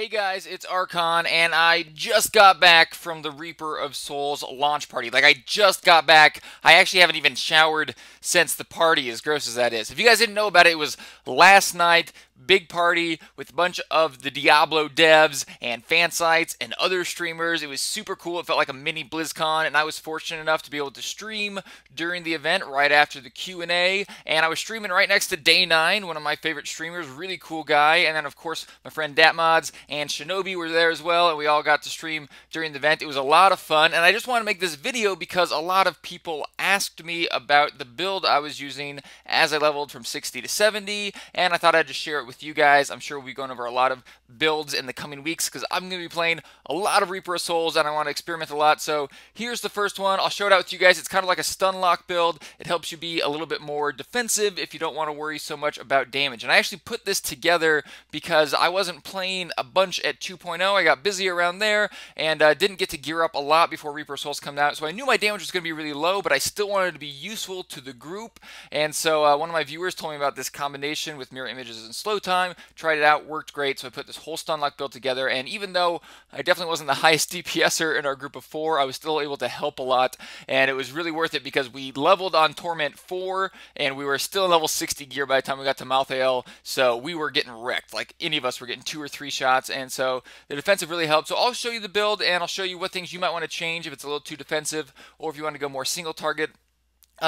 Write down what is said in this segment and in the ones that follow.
Hey guys, it's Archon, and I just got back from the Reaper of Souls launch party. I just got back. I actually haven't even showered since the party, as gross as that is. If you guys didn't know about it, it was last night. Big party with a bunch of the Diablo devs and fan sites and other streamers. It was super cool. It felt like a mini BlizzCon, and I was fortunate enough to be able to stream during the event right after the Q&A, and I was streaming right next to Day9, one of my favorite streamers, really cool guy, and then of course my friend Datmods and Shinobi were there as well, and we all got to stream during the event. It was a lot of fun, and I just want to make this video because a lot of people asked me about the build I was using as I leveled from 60 to 70, and I thought I'd just share it with you guys. I'm sure we'll be going over a lot of builds in the coming weeks because I'm going to be playing a lot of Reaper of Souls and I want to experiment a lot. So here's the first one. I'll show it out with you guys. It's kind of like a stun lock build. It helps you be a little bit more defensive if you don't want to worry so much about damage. And I actually put this together because I wasn't playing a bunch at 2.0. I got busy around there and didn't get to gear up a lot before Reaper of Souls come out. So I knew my damage was going to be really low, but I still wanted to be useful to the group. And so one of my viewers told me about this combination with mirror images and slow time. Tried it out, worked great. So I put this whole stun lock build together. And even though I definitely wasn't the highest DPSer in our group of 4, I was still able to help a lot. And it was really worth it because we leveled on Torment 4 and we were still in level 60 gear by the time we got to Malthael. So we were getting wrecked. Like any of us were getting 2 or 3 shots. And so the defensive really helped. So I'll show you the build and I'll show you what things you might want to change if it's a little too defensive or if you want to go more single target.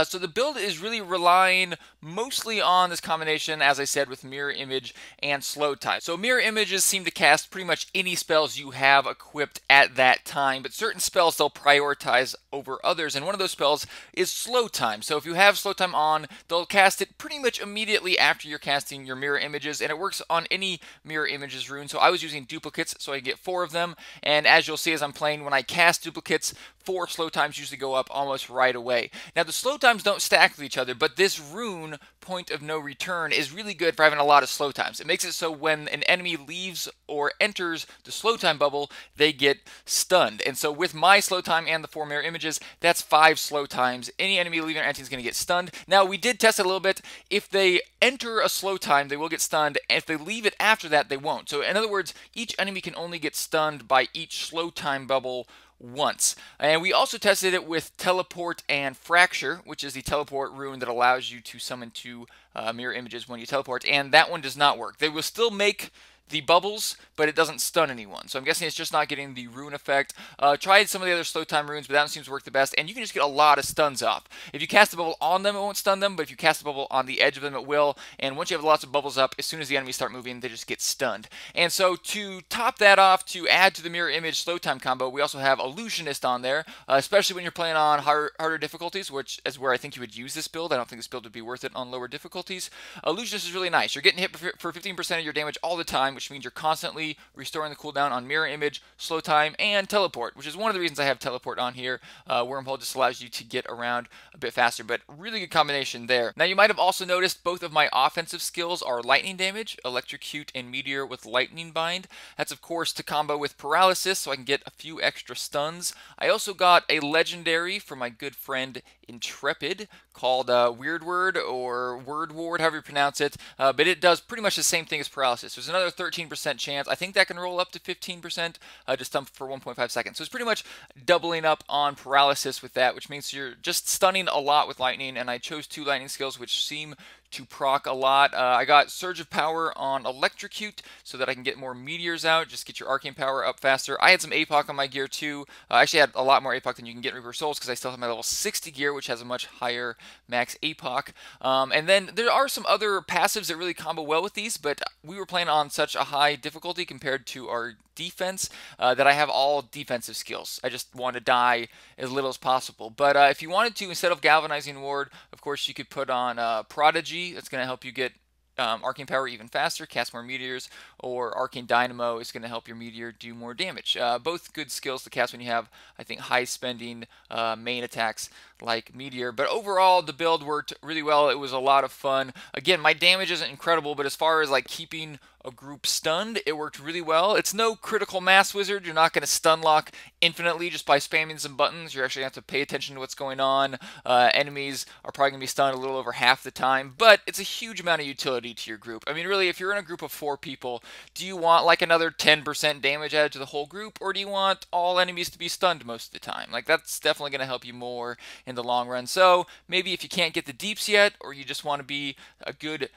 So the build is really relying mostly on this combination, as I said, with mirror image and slow time. So mirror images seem to cast pretty much any spells you have equipped at that time, but certain spells they'll prioritize over others, and one of those spells is slow time. So if you have slow time on, they'll cast it pretty much immediately after you're casting your mirror images, and it works on any mirror images rune. So I was using duplicates so I get 4 of them, and as you'll see as I'm playing, when I cast duplicates, 4 slow times usually go up almost right away. Now the slow times don't stack with each other, but this rune, Point of No Return, is really good for having a lot of slow times. It makes it so when an enemy leaves or enters the slow time bubble, they get stunned. And so with my slow time and the 4 mirror images, that's 5 slow times. Any enemy leaving or entering is going to get stunned. Now we did test it a little bit. If they enter a slow time, they will get stunned, and if they leave it after that, they won't. So in other words, each enemy can only get stunned by each slow time bubble once. And we also tested it with Teleport and Fracture, which is the teleport rune that allows you to summon 2 mirror images when you teleport, and that one does not work. They will still make the bubbles, but it doesn't stun anyone. So I'm guessing it's just not getting the rune effect. Tried some of the other slow time runes, but that one seems to work the best, and you can just get a lot of stuns off. If you cast a bubble on them, it won't stun them, but if you cast a bubble on the edge of them, it will, and once you have lots of bubbles up, as soon as the enemies start moving, they just get stunned. And so to top that off, to add to the mirror image slow time combo, we also have Illusionist on there, especially when you're playing on harder difficulties, which is where I think you would use this build. I don't think this build would be worth it on lower difficulties. Illusionist is really nice. You're getting hit for 15% of your damage all the time, which means you're constantly restoring the cooldown on mirror image, slow time, and teleport, which is one of the reasons I have teleport on here. Wormhole just allows you to get around a bit faster, but really good combination there. Now you might have also noticed both of my offensive skills are lightning damage, Electrocute and Meteor with Lightning Bind. That's of course to combo with Paralysis, so I can get a few extra stuns. I also got a legendary from my good friend Intrepid called Weird Word or Word Ward, however you pronounce it, but it does pretty much the same thing as Paralysis. There's another 13% chance. I think that can roll up to 15% to stun for 1.5 seconds. So it's pretty much doubling up on Paralysis with that, which means you're just stunning a lot with lightning, and I chose 2 lightning skills which seem to proc a lot. I got Surge of Power on Electrocute so that I can get more meteors out, just get your arcane power up faster. I had some APOC on my gear too. I actually had a lot more APOC than you can get in Reaper of Souls because I still have my level 60 gear, which has a much higher max APOC. And then there are some other passives that really combo well with these, but we were playing on such a high difficulty compared to our defense that I have all defensive skills. I just want to die as little as possible. But if you wanted to, instead of Galvanizing Ward, of course you could put on Prodigy. That's going to help you get Arcane Power even faster, cast more meteors, or Arcane Dynamo is going to help your meteor do more damage. Both good skills to cast when you have, I think, high spending main attacks like Meteor. But overall, the build worked really well. It was a lot of fun. Again, my damage isn't incredible, but as far as like keeping a group stunned. It worked really well. It's no critical mass wizard. You're not going to stun lock infinitely just by spamming some buttons. You're actually going to have to pay attention to what's going on. Enemies are probably going to be stunned a little over half the time, but it's a huge amount of utility to your group. I mean, really, if you're in a group of 4 people, do you want like another 10% damage added to the whole group, or do you want all enemies to be stunned most of the time? Like, that's definitely going to help you more in the long run. So maybe if you can't get the deeps yet, or you just want to be a good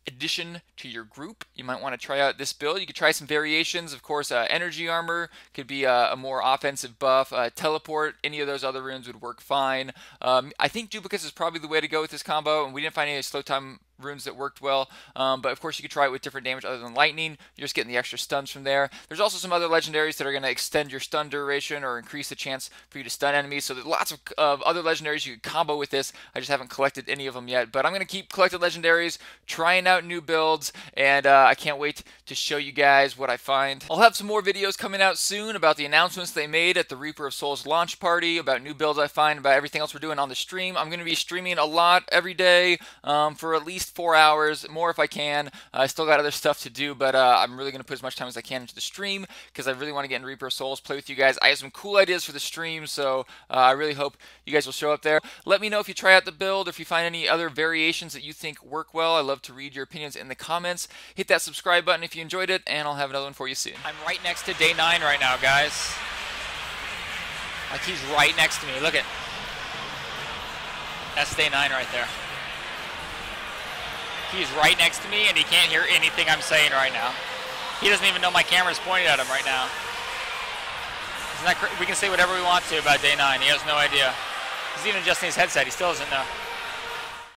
addition to your group, you might want to try out this build. You could try some variations. Of course, energy armor could be a more offensive buff. Teleport, any of those other runes would work fine. I think duplicates is probably the way to go with this combo, and we didn't find any slow time runes that worked well, but of course you could try it with different damage other than lightning. You're just getting the extra stuns from there. There's also some other legendaries that are going to extend your stun duration or increase the chance for you to stun enemies, so there's lots of other legendaries you could combo with this. I just haven't collected any of them yet, but I'm going to keep collecting legendaries, trying out new builds, and I can't wait to show you guys what I find. I'll have some more videos coming out soon about the announcements they made at the Reaper of Souls launch party, about new builds I find, about everything else we're doing on the stream. I'm going to be streaming a lot every day for at least 4 hours, more if I can. I still got other stuff to do, but I'm really going to put as much time as I can into the stream because I really want to get in Reaper of Souls, play with you guys. I have some cool ideas for the stream, so I really hope you guys will show up there. Let me know if you try out the build or if you find any other variations that you think work well. I love to read your opinions in the comments. Hit that subscribe button if you enjoyed it, and I'll have another one for you soon. I'm right next to day 9 right now, guys. Like, he's right next to me. Look at that's day 9 right there. He's right next to me, and he can't hear anything I'm saying right now. He doesn't even know my camera's pointed at him right now. Isn't that we can say whatever we want to about day 9. He has no idea. He's even adjusting his headset. He still doesn't know.